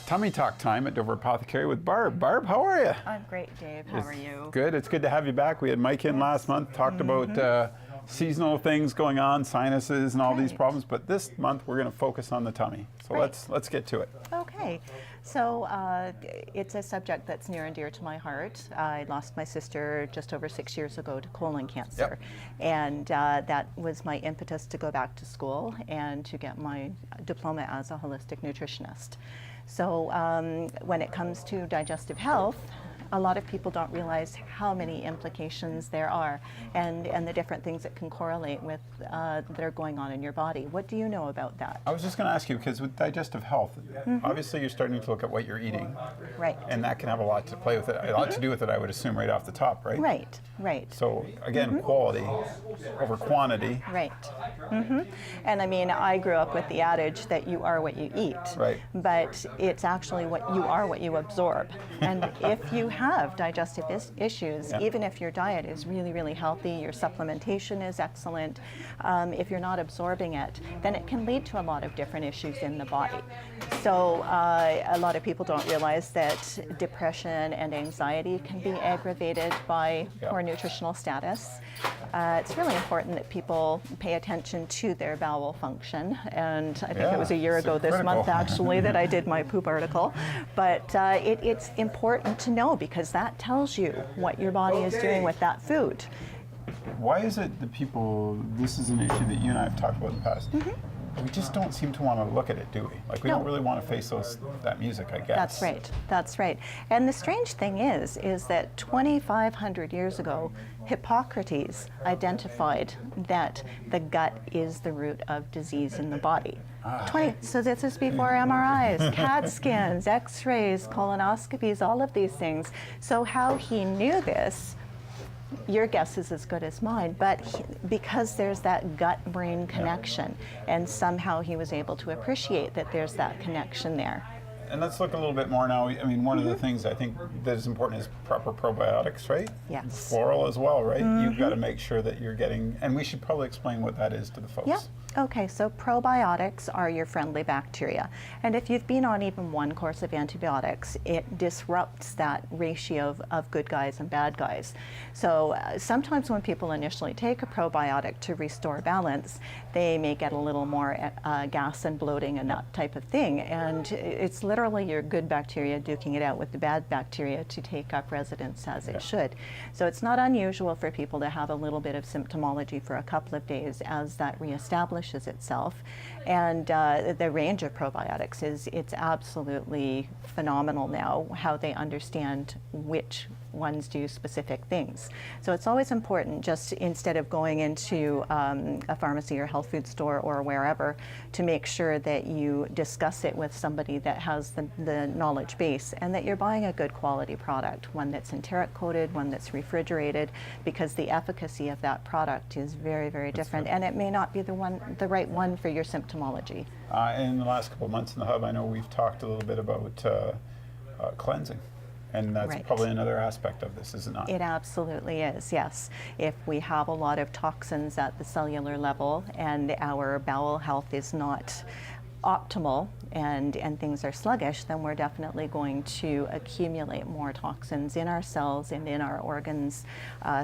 Tummy Talk time at Dover Apothecary with Barb. Barb, how are you? I'm great, Dave. How are you? Good. It's good to have you back. We had Mike in last month, talked about seasonal things going on, sinuses and all these problems, but this month we're going to focus on the tummy. So let's get to it. Okay. So it's a subject that's near and dear to my heart. I lost my sister just over 6 years ago to colon cancer. And that was my impetus to go back to school and to get my diploma as a holistic nutritionist. So when it comes to digestive health, a lot of people don't realize how many implications there are and the different things that can correlate with that are going on in your body. What do you know about that? I was just going to ask you, because with digestive health, obviously you're starting to look at what you're eating. Right. And that can have a lot to play with it, a lot to do with it, I would assume, right off the top, right? Right, right. So again, quality over quantity. Right. And I mean, I grew up with the adage that you are what you eat. Right. But it's actually what you are, what you absorb. And if you have digestive issues, even if your diet is really, really healthy, your supplementation is excellent, if you're not absorbing it, then it can lead to a lot of different issues in the body. So a lot of people don't realize that depression and anxiety can be aggravated by poor nutritional status. It's really important that people pay attention to their bowel function, and I think it was a year ago this month actually that I did my poop article. But it's important to know, because that tells you what your body is doing with that food. Why is it that people, this is an issue that you and I have talked about in the past, we just don't seem to want to look at it, do we? Like we don't really want to face that music, I guess. That's right. And the strange thing is that 2,500 years ago, Hippocrates identified that the gut is the root of disease in the body. So this is before MRIs, CAT scans, X-rays, colonoscopies, all of these things. So how he knew this, your guess is as good as mine, but because there's that gut-brain connection, and somehow he was able to appreciate that there's that connection there. And let's look a little bit more now. I mean, one of the things I think that is important is proper probiotics, right? Yes. Floral as well, right? You've got to make sure that you're getting, and we should probably explain what that is to the folks. Yeah. Okay, so probiotics are your friendly bacteria. And if you've been on even one course of antibiotics, it disrupts that ratio of good guys and bad guys. So sometimes when people initially take a probiotic to restore balance, they may get a little more gas and bloating and that type of thing. And it's literally your good bacteria duking it out with the bad bacteria to take up residence as it should. So it's not unusual for people to have a little bit of symptomology for a couple of days as that reestablishes itself. And the range of probiotics it's absolutely phenomenal now, how they understand which ones do specific things. So it's always important, just instead of going into a pharmacy or health food store or wherever, to make sure that you discuss it with somebody that has the knowledge base, and that you're buying a good quality product, one that's enteric coated, one that's refrigerated, because the efficacy of that product is very, very different, and it may not be the right one for your symptomology. In the last couple of months in the Hub, I know we've talked a little bit about cleansing. And that's probably another aspect of this, is it not? It absolutely is, yes. If we have a lot of toxins at the cellular level and our bowel health is not optimal and things are sluggish, then we're definitely going to accumulate more toxins in our cells and in our organs,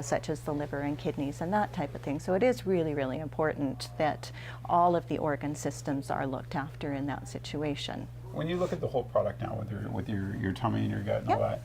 such as the liver and kidneys and that type of thing. So it is really, really important that all of the organ systems are looked after in that situation. When you look at the whole product now with your tummy and your gut and all that,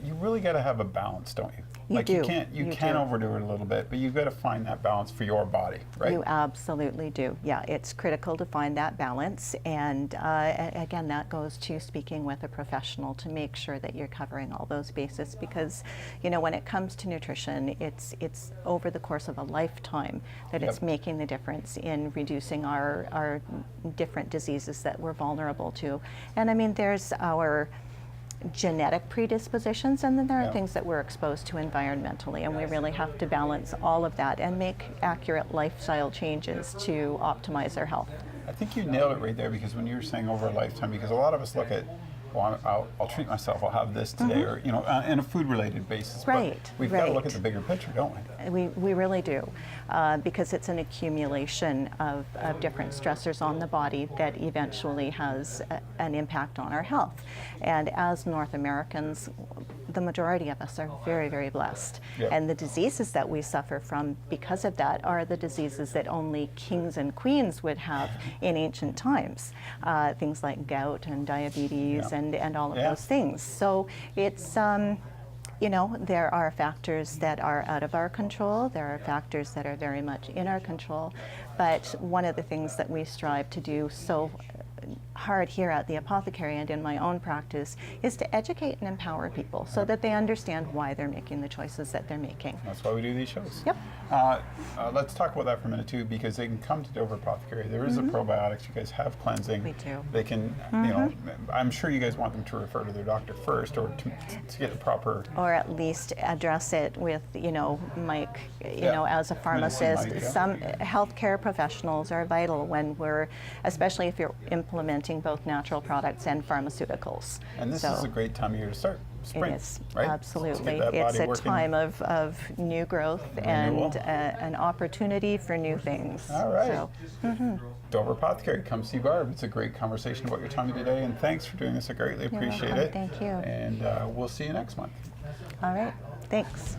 you really got to have a balance, don't you? You do. You can't overdo it a little bit, but you've got to find that balance for your body, right? You absolutely do. Yeah, it's critical to find that balance, and again, that goes to speaking with a professional to make sure that you're covering all those bases, because when it comes to nutrition, it's over the course of a lifetime that it's making the difference in reducing our different diseases that we're vulnerable to. And I mean, there's our genetic predispositions, and then there are things that we're exposed to environmentally, and we really have to balance all of that and make accurate lifestyle changes to optimize our health. I think you nailed it right there, because when you were saying over a lifetime, because a lot of us look at well, I'll treat myself. I'll have this today, or you know, in a food-related basis. Right, But we've got to look right. at the bigger picture, don't we? We really do, because it's an accumulation of different stressors on the body that eventually has an impact on our health. And as North Americans, the majority of us are very, very blessed. Yep. And the diseases that we suffer from because of that are the diseases that only kings and queens would have in ancient times. Things like gout and diabetes and all of those things. So it's, you know, there are factors that are out of our control. There are factors that are very much in our control. But one of the things that we strive to do so hard here at the Apothecary and in my own practice is to educate and empower people so that they understand why they're making the choices that they're making. That's why we do these shows. Yep. Let's talk about that for a minute too, because they can come to Dover Apothecary. There is a probiotics. You guys have cleansing. We do. They can, you know, I'm sure you guys want them to refer to their doctor first, or to get the proper. Or at least address it with, you know, Mike, you know, as a pharmacist. Mike, yeah. Some healthcare professionals are vital when we're, especially if you're implementing both natural products and pharmaceuticals. And this So is a great time of year to start. Spring, it is, right? absolutely. To get that It's body a working. time of new growth Renewal. and an opportunity for new things. All right. So, Dover Apothecary, come see Barb. It's a great conversation about your tummy today, and thanks for doing this. I greatly appreciate welcome. it. Thank you. And we'll see you next month. all right, thanks.